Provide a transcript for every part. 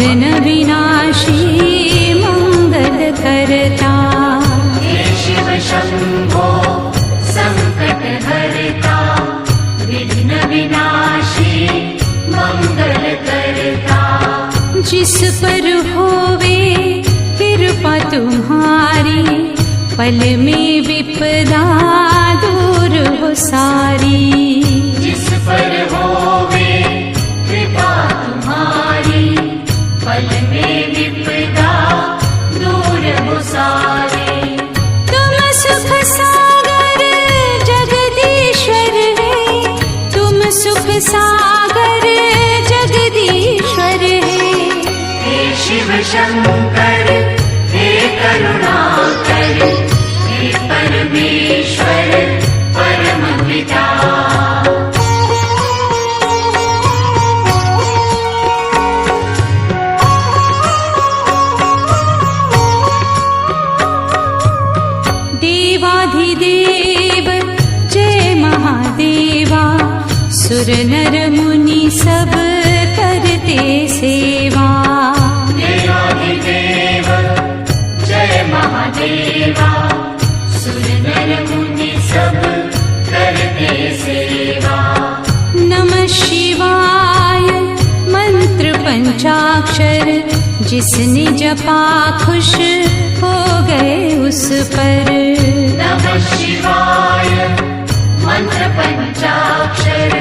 विघ्न विनाशी मंगल करता। हे शिव शंभो संकट हरता, विघ्न विनाशी मंगल करता। जिस पर होवे कृपा तुम्हारी, पल में विपदा दूर हो सारी। जिस पर होवे कृपा तुम्हारी, पल में विपदा दूर हो सारे। तुम सुख सागर जगदीश्वर है, तुम सुख सागर जगदीश्वर है। हे शिव शंकर हे करुणाकर, हे परमेश्वर परम पिता। देवाधिदेव जय महादेवा, सुर नर मुनि सब करते सेवा। देवाधिदेव जय महादेवा, सुर नर मुनि सब करते सेवा। नमः शिवाय मंत्र पंचाक्षर, जिसने जपा खुश हो गए उस पर। नमः शिवाय मंत्र पंचाक्षर,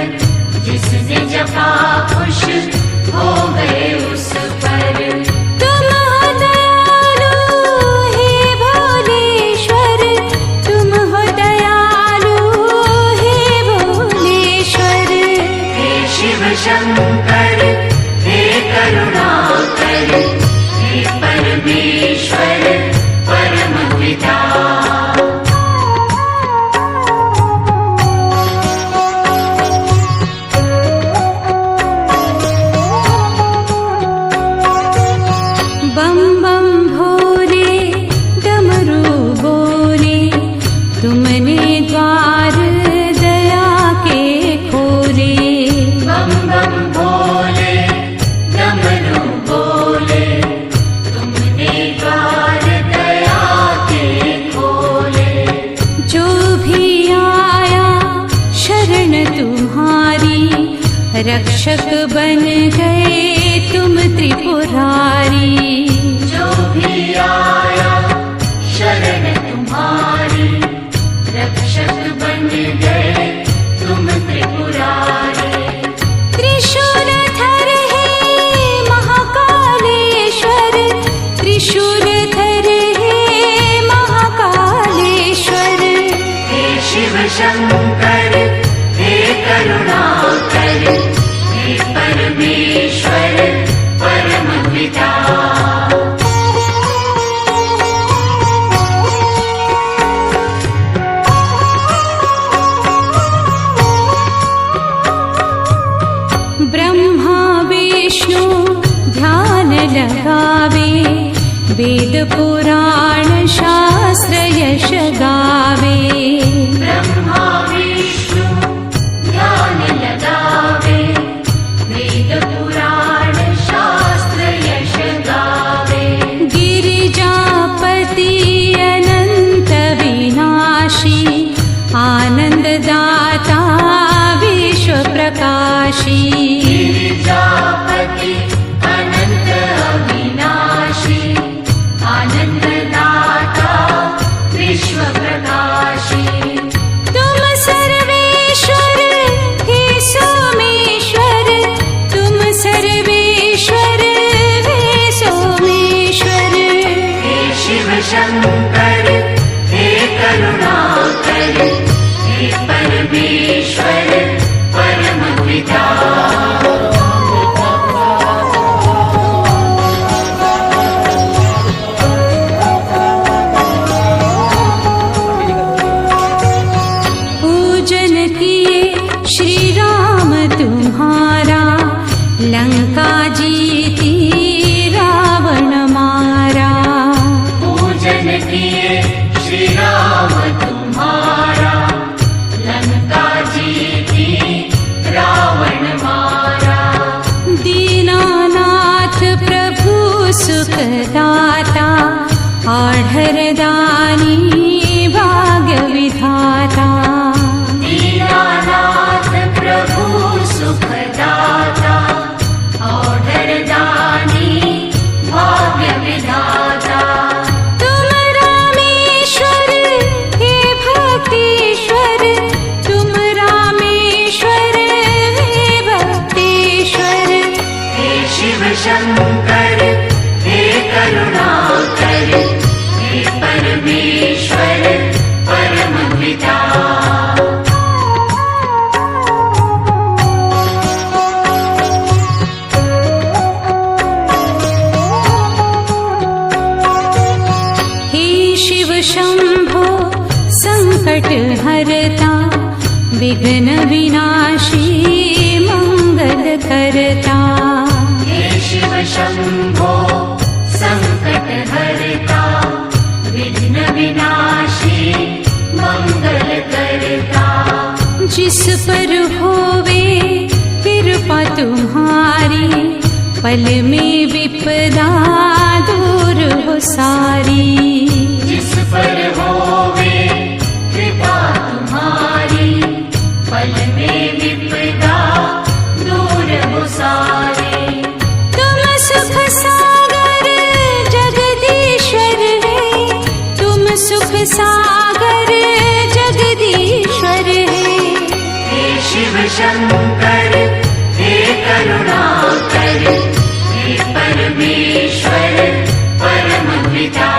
जिसने जपा खुश हो गए उस पर। तुम हो दयालु हे भोलेश्वर, तुम हो दयालु हे भोलेश्वर। हे शिव शंकर हे करुणाकर, हे परमेश्वर परम पिता। बम बम भोले डमरू बोले, तुमने द्वार दया के खोले। बम बम भोले डमरू बोले, तुमने द्वार दया के खोले। जो भी आया शरण तुम्हारी, रक्षक बन गए तुम त्रिपुरारी। जो भी आया शरण तुम्हारी, रक्षक बन गए तुम त्रिपुरारी। त्रिशूलधर हे महाकालेश्वर, त्रिशूलधर हे महाकालेश्वर। हे शिव शंकर हे करुणाकर, हे परमेश्वर परम पिता। ब्रह्मा विष्णु ध्यान लगावे, वेद पुराण शास्त्र यश गावे। ब्रह्मा विष्णु ध्यान लगावे, वेद पुराण शास्त्र यश गावे। गिरिजापति अनंत विनाशी, आनंददाता विश्व प्रकाशी। गिरिजापति अनंत अविनाशी, आनंददाता विश्व प्रकाशी। तुम सर्वेश्वर हे सोमेश्वर, तुम सर्वेश्वर हे सोमेश्वर। हे शिव शंकर हे करुणाकर, हे परमेश्वर परम पिता। पूजन किए श्री राम तुम्हारा, लंका जीती रावण मारा। पूजन किए श्री राम तुम्हारा, लंका जीती रावण मारा। दीनानाथ प्रभु शंकर हे करुणाकर हे परमेश्वर परम पिता हे शिव शंभो संकट हरता विघ्न विनाशी मंगल करता हे शिव शंभो संकट हरता विघ्न विनाशी मंगल करता जिस पर होवे कृपा तुम्हारी पल में विपदा दूर हो सारी जिस पर होवे कृपा तुम्हारी पल में विपदा दूर हो सारे तुम सुख सागर जगदीश्वर है तुम सुख सागर जगदीश्वर है हे शिव शंकर हे करुणाकर हे परमेश्वर परम पिता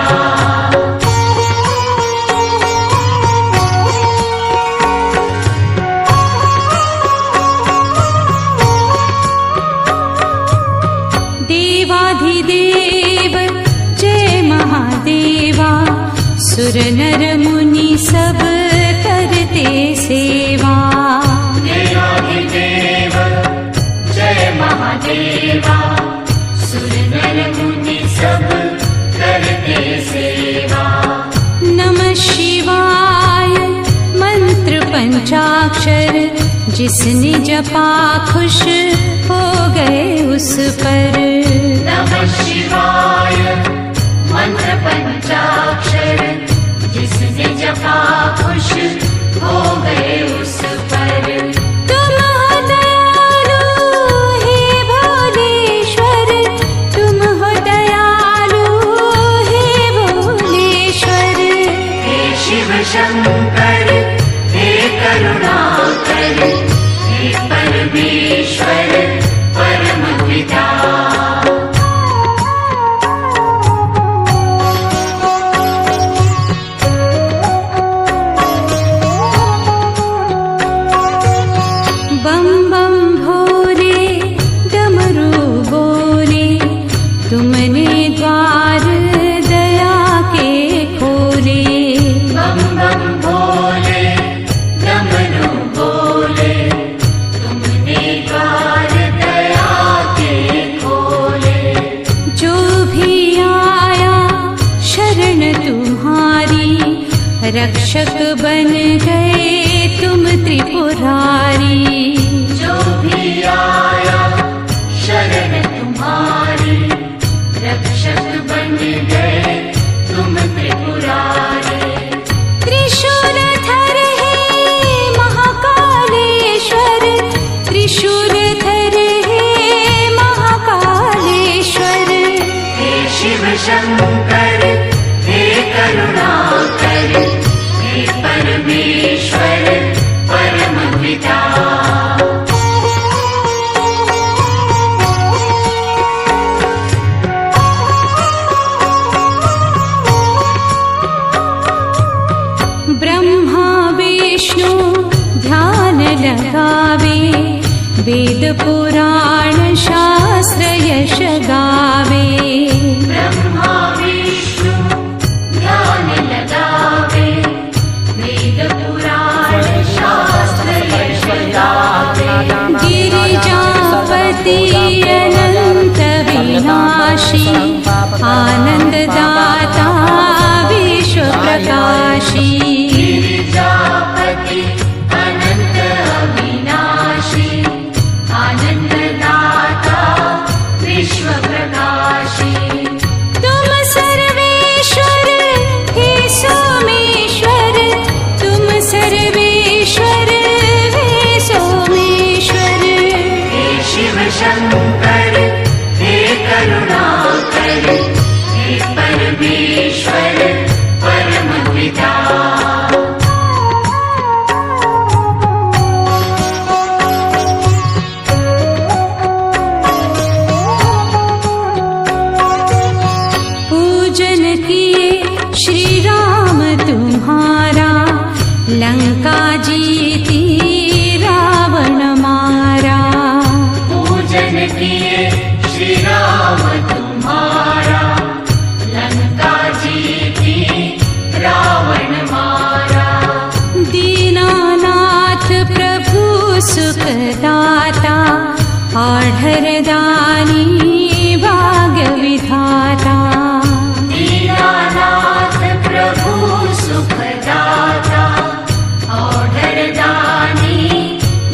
देवाधिदेव जय महादेवा सुर नर मुनि सब करते सेवा देवाधिदेव जय महादेवा सुर नर मुनि सब करते सेवा नमः शिवाय मंत्र पंचाक्षर जिसने जपा खुश हो गए उस पर नमः शिवाय मंत्र पंचाक्षर जिसने जपा खुश हो गए उस पर तुम हो दयालु हे भोलेश्वर तुम हो दयालु हे भोलेश्वर हे शिव शंकर हे करुणाकर हे परमेश्वर परम पिता बम बम भोले डमरू बोले तुमने द्वार दया के खोले बम बम भोले डमरू बोले तुमने द्वार दया के खोले जो भी आया शरण तुम्हारी रक्षक बन गए तुम त्रिपुरारी जो भी आया शरण तुम्हारी रक्षक बन गए तुम त्रिपुरारी त्रिशूलधर है महाकालेश्वर त्रिशूलधर है महाकालेश्वर हे शिव शंकर हे करुणाकर हे परमेश्वर परम पिता ब्रह्मा विष्णु ध्यान लगावे वेद पुराण शास्त्र यश गावे ब्रह्मा विष्णु ध्यान लगावे वेद पुराण शास्त्र यश गावे गिरिजापति अनंत विनाशी आनंददाता विश्व प्रकाशी गिरिजापति अनंत अविनाशी आनंददाता विश्व प्रकाशी तुम सर्वेश्वर हे स्वामी जीती रावण मारा। पूजन किए श्री राम तुम्हारा, लंका जीती रावण मारा। दीनानाथ प्रभु सुखदाता, आढरदानी भाग्य विधाता। दीनानाथ प्रभु सुखदाता, औढरदानी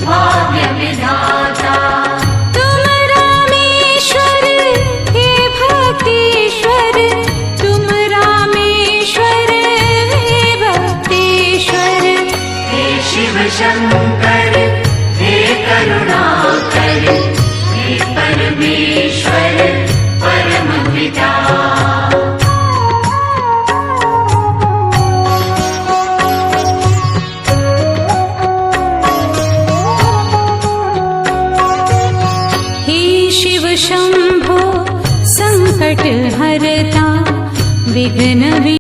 भाग्य विधाता। तुम रामेश्वर हे भक्तेश्वर, तुम रामेश्वर हे भक्तेश्वर। हे शिव शंकर हे करुणाकर, हे परमेश्वर परम पिता। हे शिव शंभो संकट हरता, विघ्न